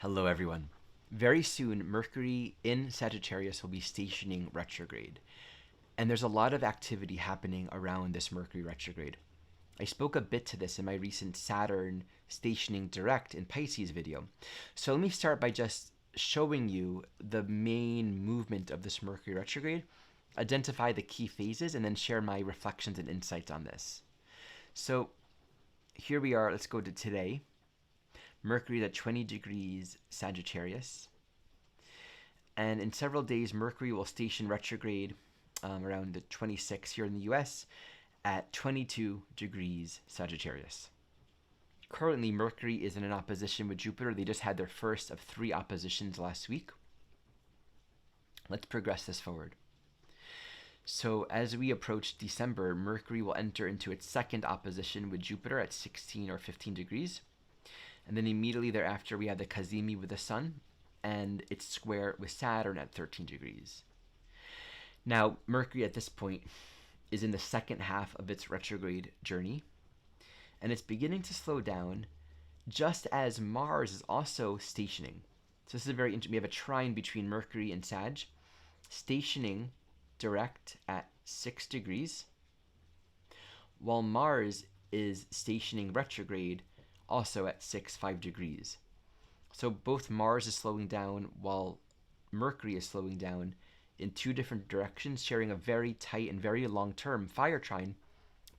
Hello, everyone. Very soon, Mercury in Sagittarius will be stationing retrograde. And there's a lot of activity happening around this Mercury retrograde. I spoke a bit to this in my recent Saturn stationing direct in Pisces video. So let me start by just showing you the main movement of this Mercury retrograde, identify the key phases, and then share my reflections and insights on this. So here we are. Let's go to today. Mercury is at 20 degrees Sagittarius. And in several days, Mercury will station retrograde around the 26th here in the US at 22 degrees Sagittarius. Currently, Mercury is in an opposition with Jupiter. They just had their first of 3 oppositions last week. Let's progress this forward. So as we approach December, Mercury will enter into its second opposition with Jupiter at 16 or 15 degrees. And then immediately thereafter, we have the Cazimi with the Sun, and it's square with Saturn at 13 degrees. Now, Mercury at this point is in the second half of its retrograde journey, and it's beginning to slow down just as Mars is also stationing. So this is very interesting. We have a trine between Mercury and Sag, stationing direct at 6 degrees, while Mars is stationing retrograde also at 5 degrees. So both Mars is slowing down while Mercury is slowing down in 2 different directions, sharing a very tight and very long-term fire trine,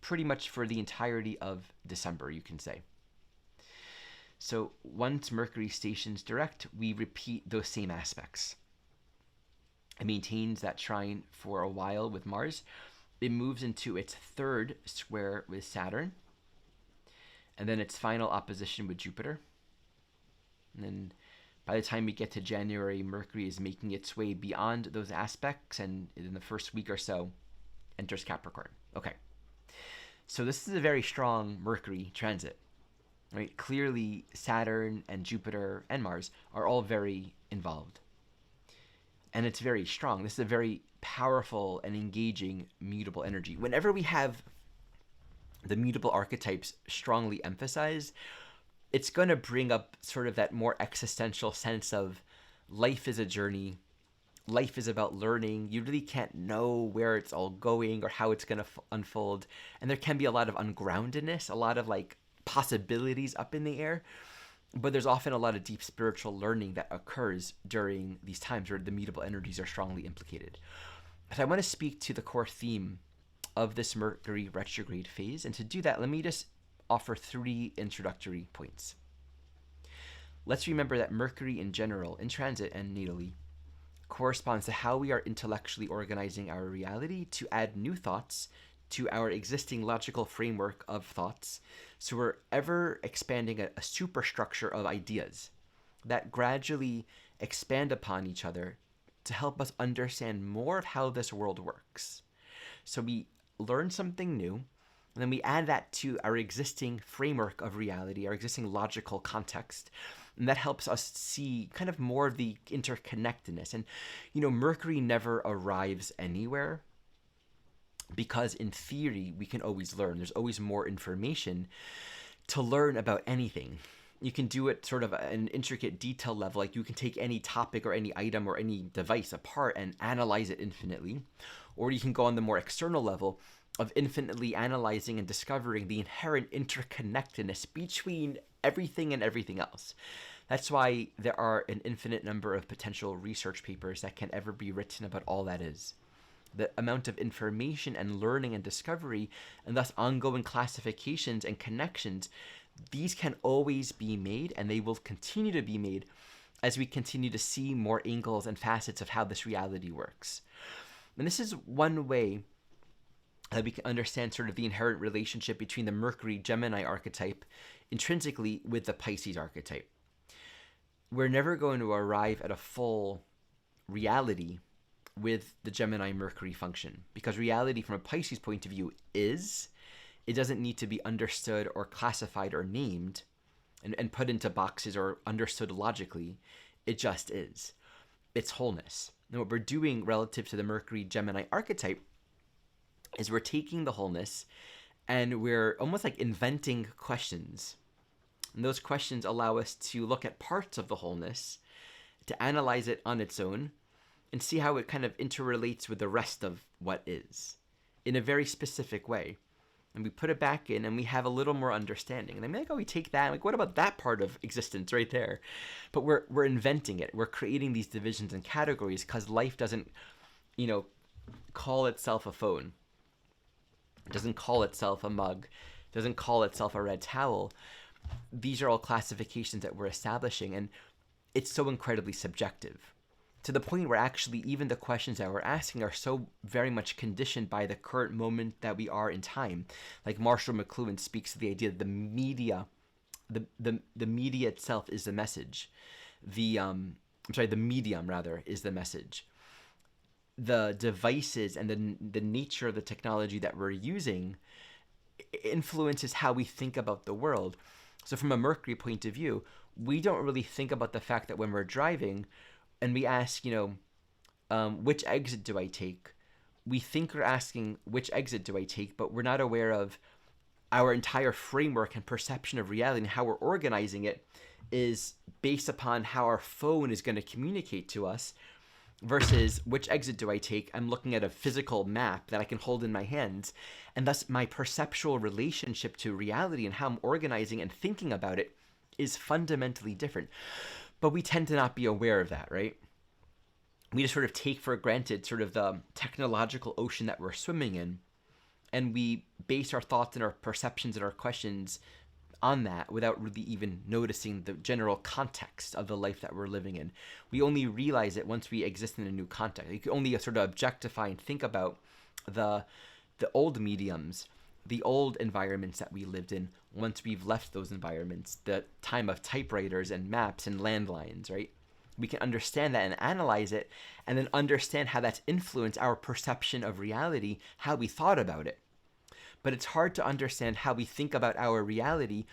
pretty much for the entirety of December, you can say. So once Mercury stations direct, we repeat those same aspects. It maintains that trine for a while with Mars. It moves into its third square with Saturn, and then its final opposition with Jupiter. And then by the time we get to January, Mercury is making its way beyond those aspects, and in the first week or so, enters Capricorn. Okay. So this is a very strong Mercury transit, right? Clearly, Saturn and Jupiter and Mars are all very involved. And it's very strong. This is a very powerful and engaging mutable energy. Whenever we have the mutable archetypes strongly emphasized, it's going to bring up sort of that more existential sense of life is a journey. Life is about learning. You really can't know where it's all going or how it's going to unfold. And there can be a lot of ungroundedness, a lot of like possibilities up in the air. But there's often a lot of deep spiritual learning that occurs during these times where the mutable energies are strongly implicated. But I want to speak to the core theme of this Mercury retrograde phase. And to do that, let me just offer 3 introductory points. Let's remember that Mercury in general, in transit and natally, corresponds to how we are intellectually organizing our reality to add new thoughts to our existing logical framework of thoughts. So we're ever expanding a superstructure of ideas that gradually expand upon each other to help us understand more of how this world works. So we learn something new, and then we add that to our existing framework of reality, our existing logical context, and that helps us see kind of more of the interconnectedness. And, Mercury never arrives anywhere because in theory, we can always learn. There's always more information to learn about anything. You can do it sort of at an intricate detail level, like you can take any topic or any item or any device apart and analyze it infinitely. Or you can go on the more external level of infinitely analyzing and discovering the inherent interconnectedness between everything and everything else. That's why there are an infinite number of potential research papers that can ever be written about all that is. The amount of information and learning and discovery, and thus ongoing classifications and connections, these can always be made, and they will continue to be made as we continue to see more angles and facets of how this reality works. And this is one way that we can understand sort of the inherent relationship between the Mercury-Gemini archetype intrinsically with the Pisces archetype. We're never going to arrive at a full reality with the Gemini-Mercury function, because reality from a Pisces point of view it doesn't need to be understood or classified or named and put into boxes or understood logically. It just is. It's wholeness. And what we're doing relative to the Mercury-Gemini archetype is we're taking the wholeness and we're almost like inventing questions And those questions allow us to look at parts of the wholeness, to analyze it on its own, and see how it kind of interrelates with the rest of what is in a very specific way. And we put it back in and we have a little more understanding. And I'm like, oh, we take that. I'm like, what about that part of existence right there? But we're inventing it. We're creating these divisions and categories because life doesn't, call itself a phone. It doesn't call itself a mug. It doesn't call itself a red towel. These are all classifications that we're establishing, and it's so incredibly subjective, to the point where actually even the questions that we're asking are so very much conditioned by the current moment that we are in time. Like Marshall McLuhan speaks to the idea that the media, the media itself is the message. The medium rather is the message. The devices and the nature of the technology that we're using influences how we think about the world. So from a Mercury point of view, we don't really think about the fact that when we're driving and we ask, which exit do I take? We think we're asking, which exit do I take? But we're not aware of our entire framework and perception of reality, and how we're organizing it is based upon how our phone is going to communicate to us, versus which exit do I take? I'm looking at a physical map that I can hold in my hands, and thus my perceptual relationship to reality and how I'm organizing and thinking about it is fundamentally different. But we tend to not be aware of that, right? We just sort of take for granted sort of the technological ocean that we're swimming in, and we base our thoughts and our perceptions and our questions on that without really even noticing the general context of the life that we're living in. We only realize it once we exist in a new context. You can only sort of objectify and think about the old mediums, the old environments that we lived in once we've left those environments, the time of typewriters and maps and landlines, right? We can understand that and analyze it, and then understand how that's influenced our perception of reality, how we thought about it. But it's hard to understand how we think about our reality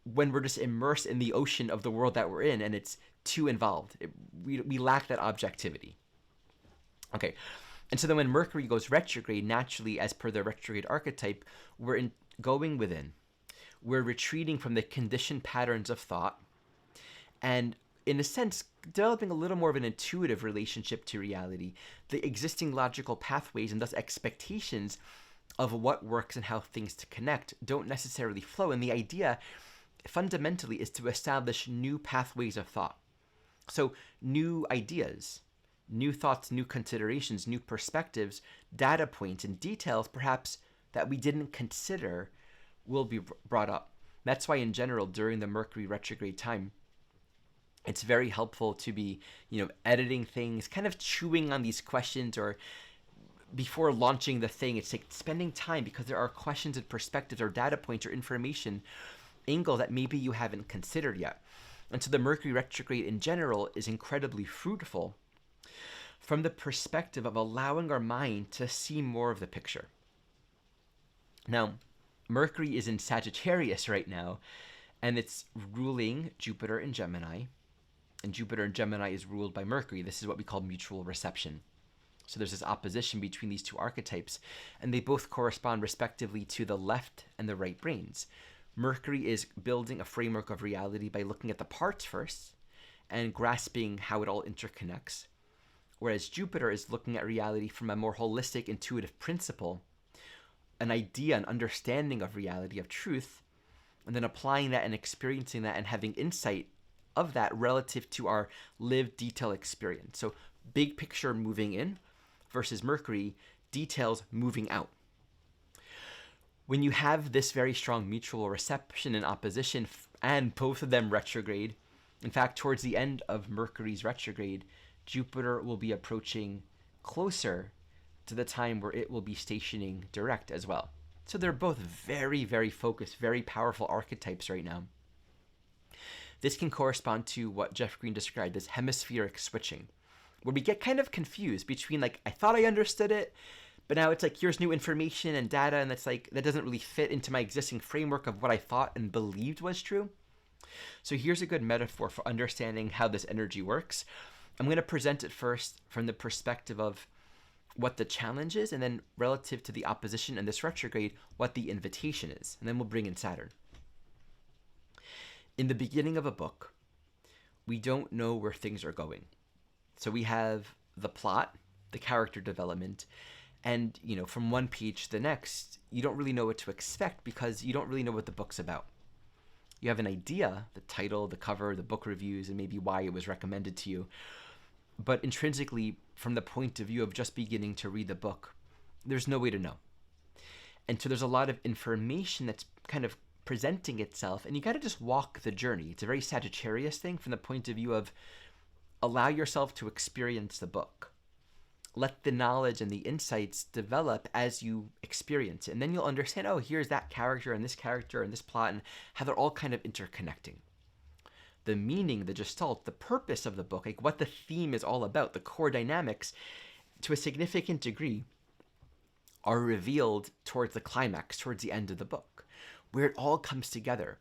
when we're just immersed in the ocean of the world that we're in, and it's too involved. We lack that objectivity. Okay, and so then when Mercury goes retrograde, naturally, as per the retrograde archetype, we're going within. We're retreating from the conditioned patterns of thought, and in a sense, developing a little more of an intuitive relationship to reality, the existing logical pathways and thus expectations of what works and how things to connect don't necessarily flow. And the idea fundamentally is to establish new pathways of thought. So new ideas, new thoughts, new considerations, new perspectives, data points, and details perhaps that we didn't consider will be brought up. That's why in general, during the Mercury retrograde time, it's very helpful to be, editing things, kind of chewing on these questions, or before launching the thing, it's like spending time, because there are questions and perspectives or data points or information angle that maybe you haven't considered yet. And so the Mercury retrograde in general is incredibly fruitful from the perspective of allowing our mind to see more of the picture. Now, Mercury is in Sagittarius right now, and it's ruling Jupiter in Gemini, and Jupiter in Gemini is ruled by Mercury. This is what we call mutual reception. So there's this opposition between these two archetypes, and they both correspond respectively to the left and the right brains. Mercury is building a framework of reality by looking at the parts first and grasping how it all interconnects, whereas Jupiter is looking at reality from a more holistic, intuitive principle, an idea, an understanding of reality, of truth, and then applying that and experiencing that and having insight of that relative to our lived detailed experience. So big picture moving in versus Mercury, details moving out. When you have this very strong mutual reception and opposition, and both of them retrograde, in fact, towards the end of Mercury's retrograde, Jupiter will be approaching closer to the time where it will be stationing direct as well. So they're both very, very focused, very powerful archetypes right now. This can correspond to what Jeff Green described as hemispheric switching, where we get kind of confused between, like, I thought I understood it, but now it's like, here's new information and data, and that's like, that doesn't really fit into my existing framework of what I thought and believed was true. So here's a good metaphor for understanding how this energy works. I'm going to present it first from the perspective of what the challenge is, and then relative to the opposition and this retrograde, what the invitation is. And then we'll bring in Saturn. In the beginning of a book, we don't know where things are going. So we have the plot, the character development, and from one page to the next, you don't really know what to expect because you don't really know what the book's about. You have an idea, the title, the cover, the book reviews, and maybe why it was recommended to you. But intrinsically, from the point of view of just beginning to read the book, there's no way to know. And so there's a lot of information that's kind of presenting itself, and you got to just walk the journey. It's a very Sagittarius thing from the point of view of allow yourself to experience the book. Let the knowledge and the insights develop as you experience it. And then you'll understand, oh, here's that character and this plot, and how they're all kind of interconnecting. The meaning, the gestalt, the purpose of the book, like what the theme is all about, the core dynamics, to a significant degree, are revealed towards the climax, towards the end of the book, where it all comes together.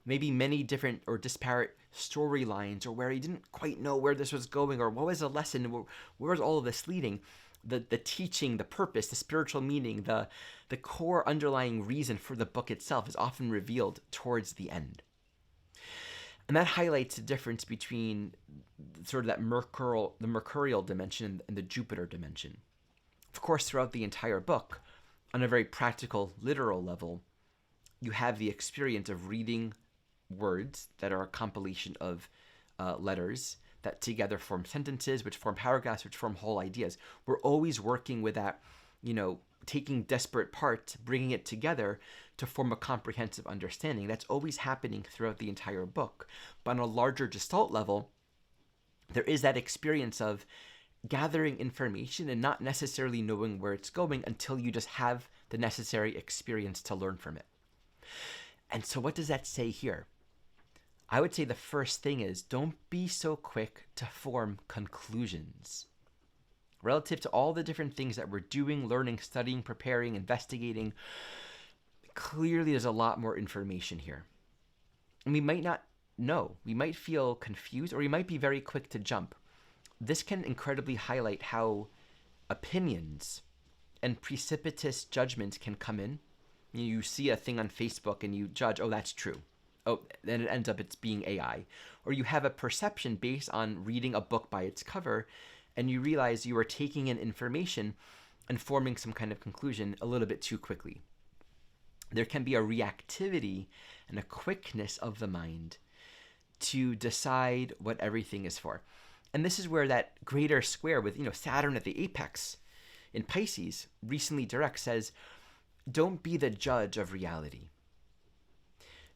Maybe many different or disparate storylines, or where you didn't quite know where this was going, or what was the lesson, where was all of this leading, the teaching, the purpose, the spiritual meaning, the core underlying reason for the book itself is often revealed towards the end. And that highlights the difference between sort of that the mercurial dimension and the Jupiter dimension. Of course, throughout the entire book, on a very practical, literal level, you have the experience of reading words that are a compilation of letters that together form sentences, which form paragraphs, which form whole ideas. We're always working with that, taking disparate parts, bringing it together to form a comprehensive understanding. That's always happening throughout the entire book. But on a larger gestalt level, there is that experience of gathering information and not necessarily knowing where it's going until you just have the necessary experience to learn from it. And so what does that say here? I would say the first thing is don't be so quick to form conclusions. Relative to all the different things that we're doing, learning, studying, preparing, investigating, clearly there's a lot more information here. And we might not know. We might feel confused, or we might be very quick to jump. This can incredibly highlight how opinions and precipitous judgments can come in. You see a thing on Facebook and you judge, oh, that's true. Oh, then it ends up it's being AI. Or you have a perception based on reading a book by its cover, and you realize you are taking in information and forming some kind of conclusion a little bit too quickly. There can be a reactivity and a quickness of the mind to decide what everything is for. And this is where that greater square with Saturn at the apex in Pisces recently direct says, don't be the judge of reality.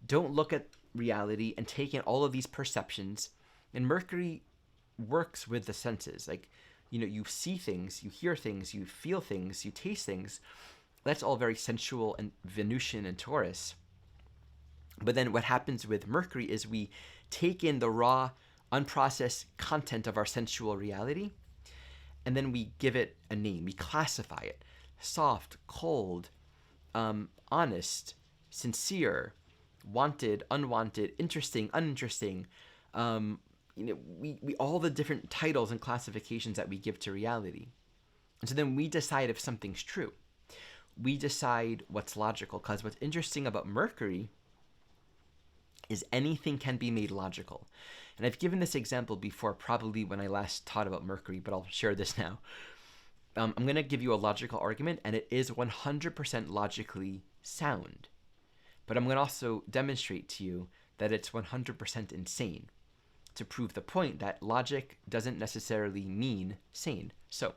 Don't look at reality and take in all of these perceptions. And Mercury works with the senses. Like, you see things, you hear things, you feel things, you taste things. That's all very sensual and Venusian and Taurus. But then what happens with Mercury is we take in the raw, unprocessed content of our sensual reality, and then we give it a name. We classify it. Soft, cold, honest, sincere, wanted, unwanted, interesting, uninteresting. We all the different titles and classifications that we give to reality. And so then we decide if something's true. We decide what's logical, because what's interesting about Mercury is anything can be made logical. And I've given this example before, probably when I last taught about Mercury, but I'll share this now. I'm going to give you a logical argument, and it is 100% logically sound. But I'm going to also demonstrate to you that it's 100% insane, to prove the point that logic doesn't necessarily mean sane. So,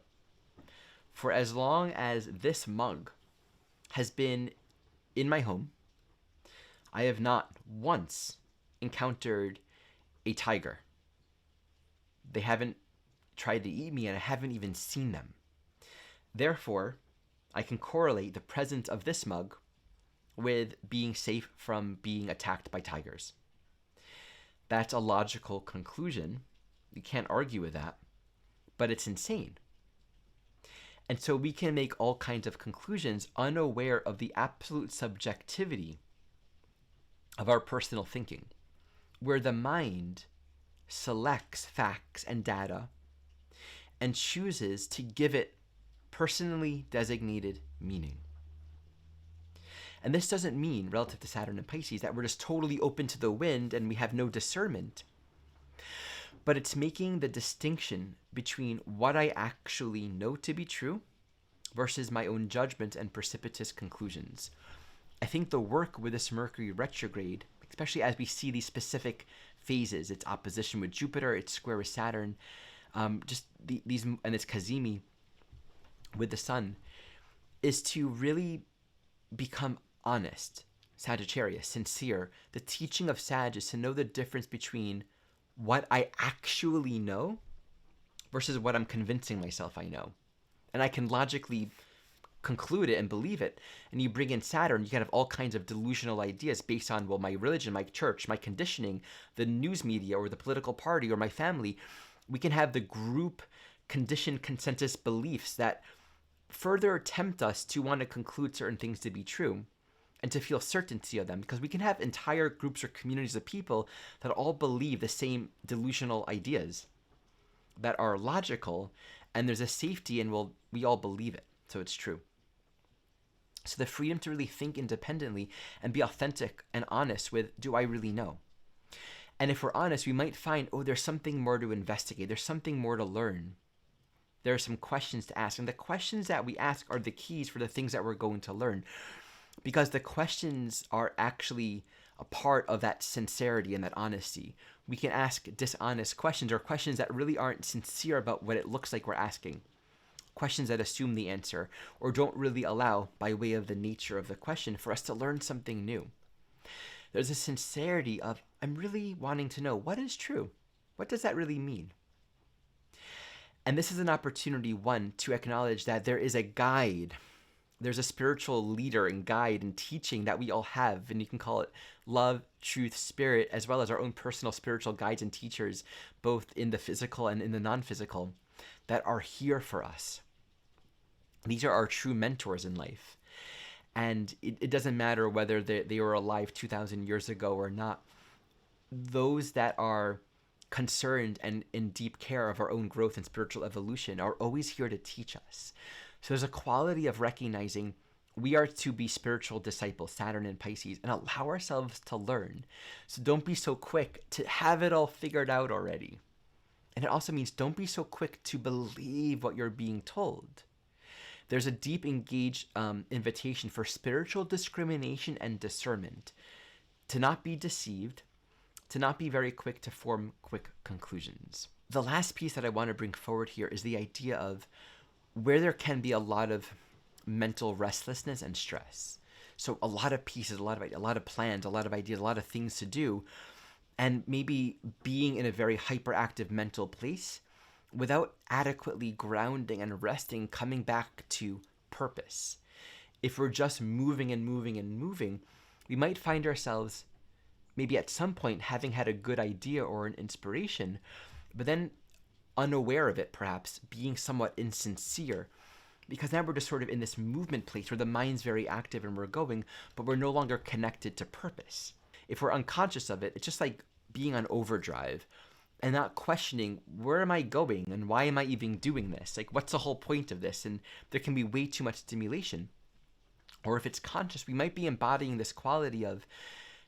for as long as this mug has been in my home, I have not once encountered a tiger. They haven't tried to eat me, and I haven't even seen them. Therefore, I can correlate the presence of this mug with being safe from being attacked by tigers. That's a logical conclusion. You can't argue with that, but it's insane. And so we can make all kinds of conclusions unaware of the absolute subjectivity of our personal thinking, where the mind selects facts and data and chooses to give it personally designated meaning. And this doesn't mean, relative to Saturn and Pisces, that we're just totally open to the wind and we have no discernment. But it's making the distinction between what I actually know to be true versus my own judgment and precipitous conclusions. I think the work with this Mercury retrograde, especially as we see these specific phases, its opposition with Jupiter, its square with Saturn, these and its Kazemi with the Sun, is to really become honest, Sagittarius, sincere. The teaching of Sag is to know the difference between what I actually know versus what I'm convincing myself I know. And I can logically conclude it and believe it. And you bring in Saturn, you can have all kinds of delusional ideas based on, well, my religion, my church, my conditioning, the news media, or the political party, or my family. We can have the group conditioned consensus beliefs that further tempt us to want to conclude certain things to be true and to feel certainty of them, because we can have entire groups or communities of people that all believe the same delusional ideas that are logical, and there's a safety in, well, we all believe it, so it's true. So the freedom to really think independently and be authentic and honest with, do I really know? And if we're honest, we might find, oh, there's something more to investigate. There's something more to learn. There are some questions to ask. And the questions that we ask are the keys for the things that we're going to learn. Because the questions are actually a part of that sincerity and that honesty. We can ask dishonest questions, or questions that really aren't sincere about what it looks like we're asking. Questions that assume the answer or don't really allow, by way of the nature of the question, for us to learn something new. There's a sincerity of, I'm really wanting to know, what is true? What does that really mean? And this is an opportunity, one, to acknowledge that there is a guide. There's a spiritual leader and guide and teaching that we all have, and you can call it love, truth, spirit, as well as our own personal spiritual guides and teachers, both in the physical and in the non-physical, that are here for us. These are our true mentors in life. And it doesn't matter whether they were alive 2,000 years ago or not. Those that are concerned and in deep care of our own growth and spiritual evolution are always here to teach us. So there's a quality of recognizing we are to be spiritual disciples, Saturn and Pisces, and allow ourselves to learn. So don't be so quick to have it all figured out already. And it also means don't be so quick to believe what you're being told. There's a deep engaged invitation for spiritual discrimination and discernment, to not be deceived, to not be very quick to form quick conclusions. The last piece that I want to bring forward here is the idea of where there can be a lot of mental restlessness and stress. So a lot of pieces, a lot of plans, a lot of ideas, a lot of things to do, and maybe being in a very hyperactive mental place without adequately grounding and resting, coming back to purpose. If we're just moving and moving and moving, we might find ourselves maybe at some point having had a good idea or an inspiration, but then unaware of it, perhaps being somewhat insincere, because now we're just sort of in this movement place where the mind's very active and we're going, but we're no longer connected to purpose. If we're unconscious of it, it's just like being on overdrive and not questioning, where am I going and why am I even doing this? Like, what's the whole point of this? And there can be way too much stimulation. Or if it's conscious, we might be embodying this quality of,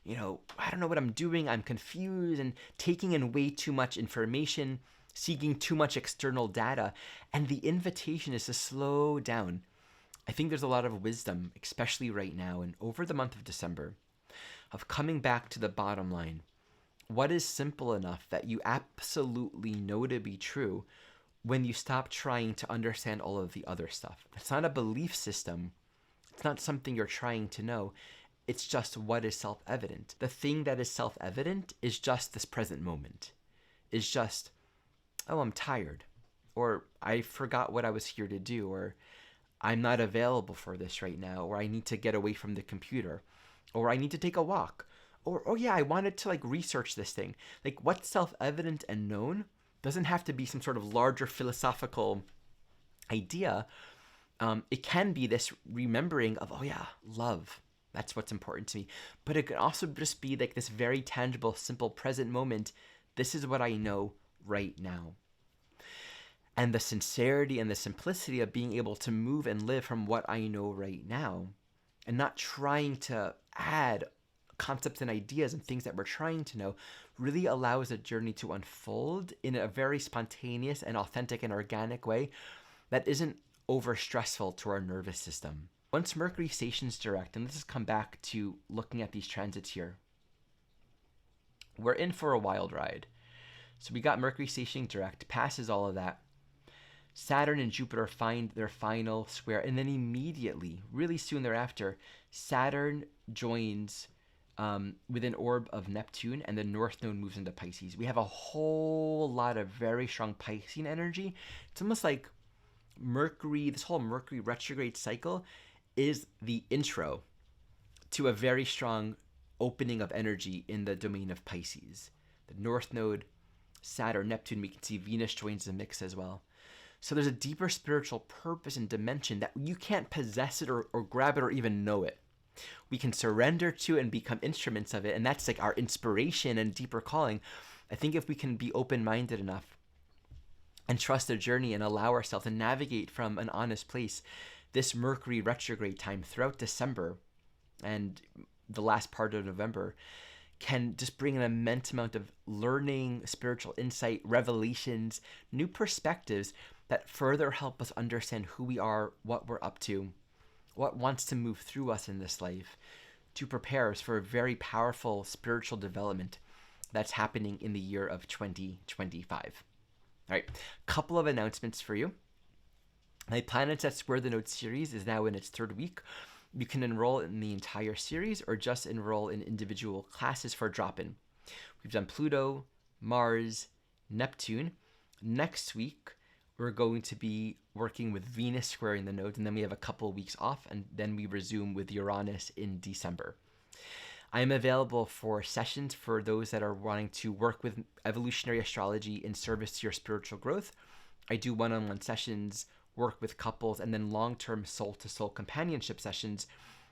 I don't know what I'm doing, I'm confused, and taking in way too much information, seeking too much external data. And the invitation is to slow down. I think there's a lot of wisdom, especially right now and over the month of December, of coming back to the bottom line. What is simple enough that you absolutely know to be true when you stop trying to understand all of the other stuff? It's not a belief system. It's not something you're trying to know. It's just what is self-evident. The thing that is self-evident is just this present moment. It's just, oh, I'm tired. Or I forgot what I was here to do. Or I'm not available for this right now. Or I need to get away from the computer. Or I need to take a walk. Or, oh yeah, I wanted to research this thing. What's self-evident and known doesn't have to be some sort of larger philosophical idea. It can be this remembering of, oh yeah, love. That's what's important to me. But it could also just be this very tangible, simple present moment. This is what I know right now. And the sincerity and the simplicity of being able to move and live from what I know right now and not trying to add concepts and ideas and things that we're trying to know really allows the journey to unfold in a very spontaneous and authentic and organic way that isn't over stressful to our nervous system. Once Mercury stations direct, and let's just come back to looking at these transits here, we're in for a wild ride. So we got Mercury stationing direct, passes all of that. Saturn and Jupiter find their final square, and then immediately, really soon thereafter, Saturn joins with an orb of Neptune, and the North Node moves into Pisces. We have a whole lot of very strong Piscean energy. It's almost like Mercury, this whole Mercury retrograde cycle is the intro to a very strong opening of energy in the domain of Pisces. The North Node, Saturn, Neptune, we can see Venus joins the mix as well. So there's a deeper spiritual purpose and dimension that you can't possess it or grab it or even know it. We can surrender to it and become instruments of it, and that's like our inspiration and deeper calling. I think if we can be open-minded enough and trust the journey and allow ourselves to navigate from an honest place, this Mercury retrograde time throughout December and the last part of November can just bring an immense amount of learning, spiritual insight, revelations, new perspectives that further help us understand who we are, what we're up to, what wants to move through us in this life, to prepare us for a very powerful spiritual development that's happening in the year of 2025. All right, couple of announcements for you. My Planets That Square the Node series is now in its third week. You can enroll in the entire series or just enroll in individual classes for drop-in. We've done Pluto, Mars, Neptune. Next week, we're going to be working with Venus squaring the nodes, and then we have a couple weeks off, and then we resume with Uranus in December. I am available for sessions for those that are wanting to work with evolutionary astrology in service to your spiritual growth. I do one-on-one sessions, work with couples, and then long-term soul-to-soul companionship sessions,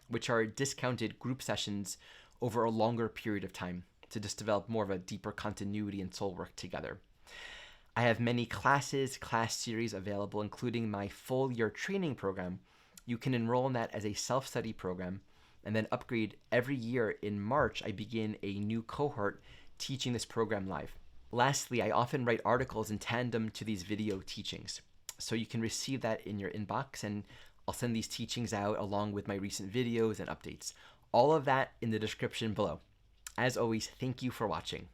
which are discounted group sessions over a longer period of time to just develop more of a deeper continuity and soul work together. I have many classes, class series available, including my full year training program. You can enroll in that as a self-study program and then upgrade every year. In March, I begin a new cohort teaching this program live. Lastly, I often write articles in tandem to these video teachings. So you can receive that in your inbox, and I'll send these teachings out along with my recent videos and updates. All of that in the description below. As always, thank you for watching.